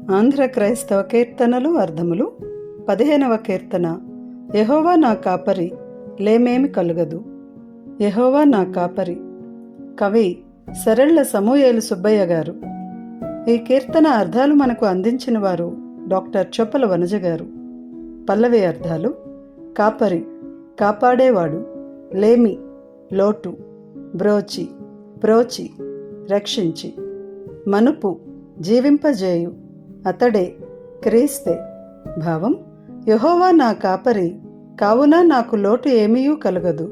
ఆంధ్ర క్రైస్తవ కీర్తనలు అర్థములు 15వ కీర్తన. యెహోవా నా కాపరి, లేమేమి కలుగదు. యెహోవా నా కాపరి. కవి సరెళ్ల సమూయేలు సుబ్బయ్య గారు. ఈ కీర్తన అర్థాలు మనకు అందించిన వారు డాక్టర్ చొప్పల వనజ గారు. పల్లవి అర్థాలు: కాపరి, కాపాడేవాడు; లేమి, లోటు; బ్రోచి, ప్రోచి, రక్షించి; మనుపు, జీవింపజేయు; అతడే, క్రీస్తే. భావం: యెహోవా నా కాపరి, కావున నాకు లోటు ఏమీయూ కలగదు.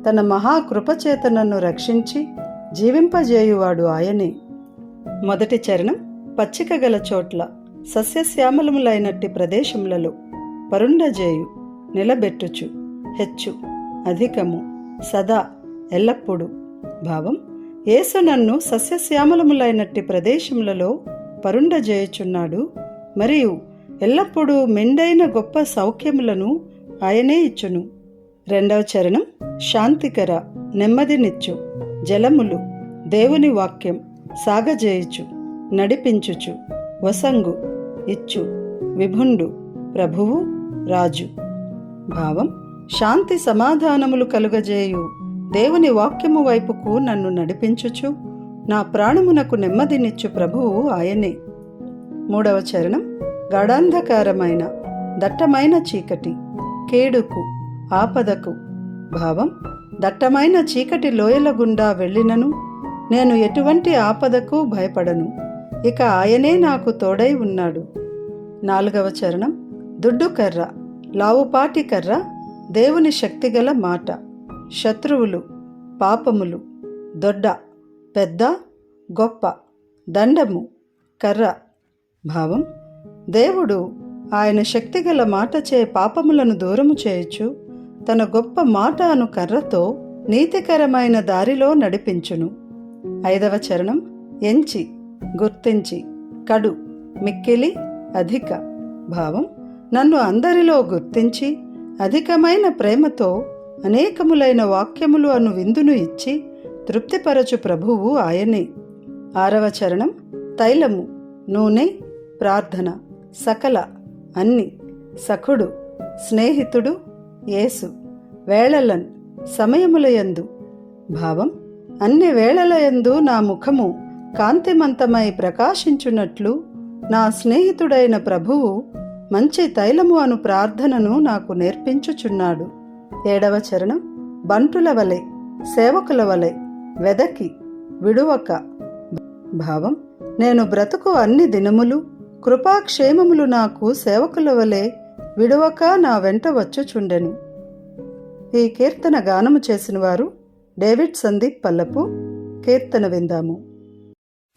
తన మహాకృపచేత నన్ను రక్షించి జీవింపజేయువాడు ఆయనే. మొదటి చరణం. పచ్చిక గల చోట్ల, సస్యశ్యామలములైనట్టి ప్రదేశములలో పరుండజేయు, నిలబెట్టుచు, హెచ్చు, అధికము, సదా, ఎల్లప్పుడూ. భావం: యేసు నన్ను సస్యశ్యామలములైనట్టి ప్రదేశములలో పరుండజేయుచున్నాడు, మరియు ఎల్లప్పుడూ మెండైన గొప్ప సౌఖ్యములను ఆయనే ఇచ్చును. రెండవ చరణం. శాంతికర, నెమ్మదినిచ్చు జలములు, దేవుని వాక్యం సాగజేయుచు, నడిపించుచు, వసంగు, ఇచ్చు, విభుండు, ప్రభువు, రాజు. భావం: శాంతి సమాధానములు కలుగజేయు దేవుని వాక్యము వైపుకు నన్ను నడిపించుచు, నా ప్రాణమునకు నెమ్మదినిచ్చు ప్రభువు ఆయనే. మూడవ చరణం. గాఢాంధకారమైన, దట్టమైన చీకటి, కేడుకు, ఆపదకు. భావం: దట్టమైన చీకటి లోయల గుండా వెళ్ళినను నేను ఎటువంటి ఆపదకు భయపడను, ఇక ఆయనే నాకు తోడై ఉన్నాడు. నాలుగవ చరణం. దుడ్డు కర్ర, లావుపాటి కర్ర, దేవుని శక్తిగల మాట. శత్రువులు, పాపములు, దొడ్డ, పెద్ద, గొప్ప, దండము, కర్ర. భావం: దేవుడు ఆయన శక్తిగల మాటచే పాపములను దూరము చేయొచ్చు, తన గొప్ప మాట అను కర్రతో నీతికరమైన దారిలో నడిపించును. ఐదవ చరణం. ఎంచి, గుర్తించి, కడు, మిక్కిలి, అధిక. భావం: నన్ను అందరిలో గుర్తించి అధికమైన ప్రేమతో అనేకములైన వాక్యములు అను విందును ఇచ్చి తృప్తిపరచు ప్రభువు ఆయనే. ఆరవ చరణం. తైలము, నూనె, ప్రార్థన, సకల, అన్ని, సఖుడు, స్నేహితుడు, యేసు, వేళలన్, సమయములయందు. భావం: అన్ని వేళలయందు నా ముఖము కాంతిమంతమై ప్రకాశించున్నట్లు నా స్నేహితుడైన ప్రభువు మంచి తైలము అను ప్రార్థనను నాకు నేర్పించుచున్నాడు. ఏడవ చరణం. బంటుల వలె, సేవకుల వలె వెదకి, విడువక. భావం: నేను బ్రతుకు అన్ని దినములు కృపాక్షేమములు నాకు సేవకుల వలె విడువక నా వెంట వచ్చుచుండెను. ఈ కీర్తన గానము చేసిన వారు డేవిడ్ సందీప్ పల్లపు. కీర్తన విందాము.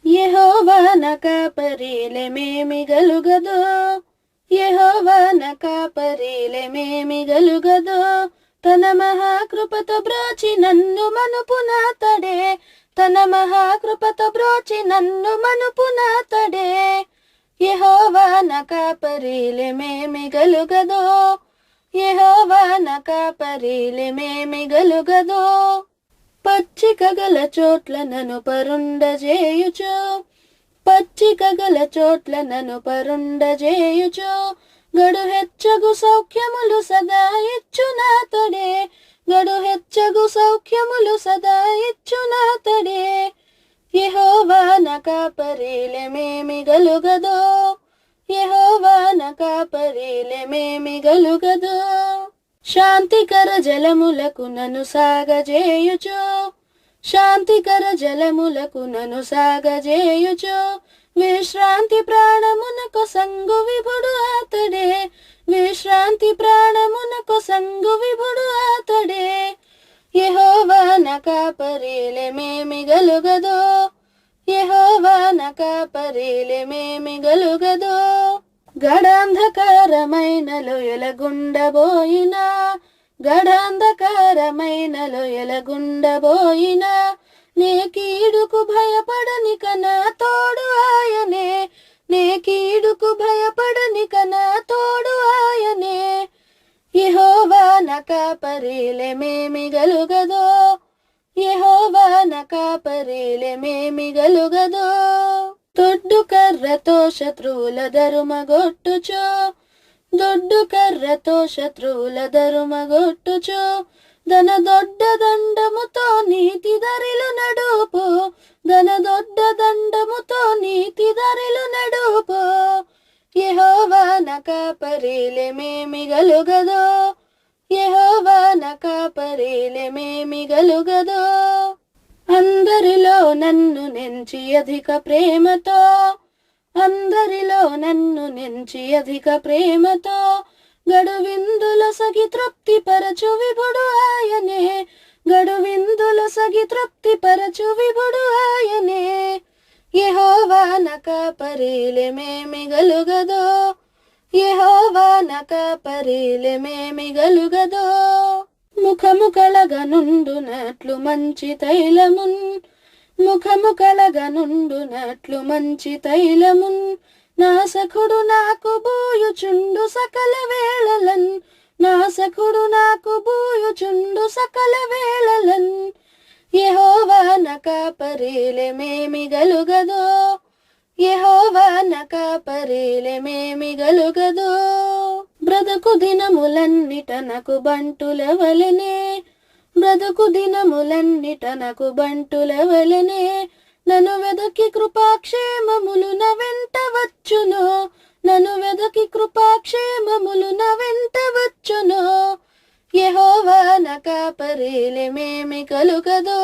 యెహోవా నా కాపరి, లేమేమి గలుగదో. యెహోవా నా కాపరి, లేమేమి గలుగదో. తన మహాకృపతో బ్రోచి నన్ను మనుపునాతడే, తన మహాకృపతో బ్రోచి నన్ను మనుపునాతడే. యెహోవా నా కాపరి, లేమేమి గలుగదో. యెహోవా నా కాపరి, లేమేమి గలుగదో. పచ్చిక గల చోట్ల నన్ను పరుండజేయుచు, పచ్చిక గల చోట్ల నన్ను పరుండజేయుచు. గడు హెచ్చగు సౌఖ్యములు సదా ఇచ్చునాతడే, గడు హెచ్చగు సౌఖ్యములు సదా ఇచ్చునాతడే. యెహోవా నా కాపరి, లేమేమి గలుగదో. యెహోవా నా కాపరి, లేమేమి గలుగదో. శాంతికర జలములకు నన్ను సాగజేయుచు, శాంతికర జలములకు నన్ను సాగజేయుచు. విశ్రాంతి ప్రాణమునకు సంగు విభుడు అతడే, విశ్రాంతి ప్రాణమునకు సంగు విభుడు అతడే. యెహోవా నా కాపరి, లేమేమి గలుగదో. యెహోవా నా కాపరి, లేమేమి గలుగదో. గడాంధకారమైన లోయల గుండబోయినా, గడాంధకారమైన లోయల గుండబోయినా. నే కీడుకు భయపడనిక నా తోడు ఆయనే, నే కీడుకు భయపడనిక నా తోడు ఆయనే. యెహోవా నా కాపరి, లేమేమి గలుగదో. యెహోవా నా కాపరి, లేమేమి గలుగదో. తొడ్డు కర్ర కర్రతో శత్రువుల దరుమగొట్టుచు దొడ్డు కర్రతో శత్రువుల దరుమగొట్టుచు దన దొడ్డ దండముతో నీతి దరిలు నడుపు దన దొడ్డ దండముతో నీతి దరిలు నడుపు యెహోవా నా కాపరిలేమేమి గలుగదో యెహోవా నా కాపరిలేమేమి గలుగదో అందరిలో నన్ను నెంచి అధిక ప్రేమతో అందరిలో నన్ను నెంచి అధిక ప్రేమతో గడువిందుల సగి తృప్తి పరచు విభుడు ఆయనే గడువిందుల సగి తృప్తి పరచు విభుడు ఆయనే యెహోవా నా కాపరిలేమేమి గలుగదో యెహోవా నా కాపరిలేమేమి గలుగదో ముఖము కలగనుండునట్లు మంచి తైలమున్ ముఖము కలగనుండునట్లు మంచి తైలమున్ నాసకుడు నాకు బూయుచుండు సకల వేళలన్ నాసకుడు నాకు బూయుచుండు సకల వేళలన్ యెహోవా నా కాపరిలేమేమి గలుగదో యెహోవా నా కాపరిలేమేమి గలుగదో బ్రతుకు దినములన్నిట నాకు బంటుల వలెనే బ్రతుకు దినములన్నిట నాకు బంటుల వలెనే నన్ను వెదకి కృపాక్షేమములు నా వెంట వచ్చును నన్ను వెదకి కృపాక్షేమములు నా వెంట వచ్చును యెహోవా నా కాపరిలేమేమి కలుగదో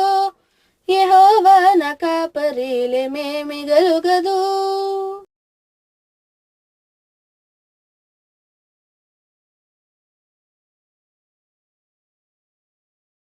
యెహోవా నా కాపరిలేమేమి గలుగదో